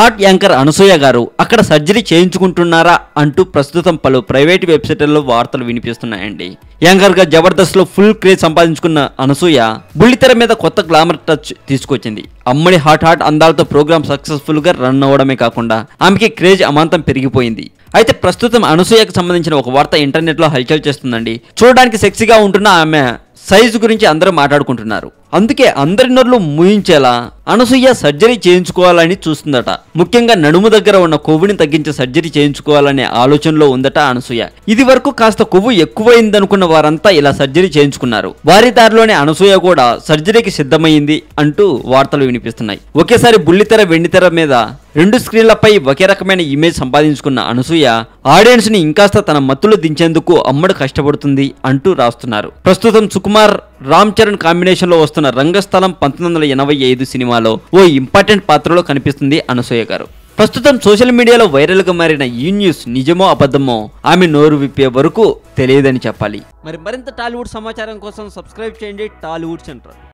Hot anchor Anasuya గారు అక్కడ surgery చేయించుకుంటున్నారా అంటూ ప్రస్తుతం పలు ప్రైవేట్ వెబ్సైట్లలో వార్తలు వినిపిస్తున్నాయండి. యాంకర్ గా జబర్దస్త్ లో ఫుల్ క్రేజ్ సంపాదించుకున్న అనసూయ బుల్లితెర మీద కొత్త గ్లామర్ టచ్ తీసుకొచ్చింది. అమ్మడి హాట్ అందాలతో ప్రోగ్రామ్ సక్సెస్ఫుల్ గా రన్ అవ్వడమే కాకుండా ఆమెకి క్రేజ్ అమాంతం పెరిగిపోయింది. అయితే ప్రస్తుతం అనసూయకు సంబంధించిన ఒక వార్త ఇంటర్నెట్ లో హల్చల్ చేస్తుందండి. చూడడానికి సెక్సీగా ఉంటున్న ఆమె సైజు గురించి అందరూ మాట్లాడుకుంటున్నారు. అందుకే అందరి నోర్లు మూయించేలా అనసూయ సర్జరీ చేయించుకోవాలని చూస్తుందట. ముఖ్యంగా నడుము దగ్గర ఉన్న కొవ్వుని తగ్గించే సర్జరీ చేయించుకోవాలనే ఆలోచనలో ఉందట అనసూయ. ఇది వరకు కాస్త కొవ్వు ఎక్కువైందనుకున్న వారంతా ఇలా సర్జరీ చేయించుకున్నారు. వారి దారిలోనే అనసూయ కూడా సర్జరీకి సిద్ధమైంది అంటూ వార్తలు వినిపిస్తున్నాయి. ఒకేసారి బుల్లితెర వెండితెర మీద 2 స్క్రీన్లపై ఒకే రకమైన ఇమేజ్ సంపాదించుకున్న అనసూయ ఆడియన్స్ ని ఇంకాస్త తన మత్తులో దించేందుకు అమ్మడు కష్టపడుతుంది అంటూ రాస్తున్నారు. ప్రస్తుతం సుకుమార్ రామ్ చరణ్ కాంబినేషన్ లో వస్తున్న రంగస్థలం 1985 సినిమాలో ఓ ఇంపార్టెంట్ పాత్రలో కనిపిస్తుంది అనసూయ గారు. ప్రస్తుతం సోషల్ మీడియాలో వైరల్ గా మారిన ఈ న్యూస్ నిజమో అబద్ధమో ఆమె నోరు విప్పే వరకు తెలియదని చెప్పాలి. మరింత టాలీవుడ్ సమాచారం కోసం సబ్స్క్రైబ్ చేయండి టాలీవుడ్ సెంటర్.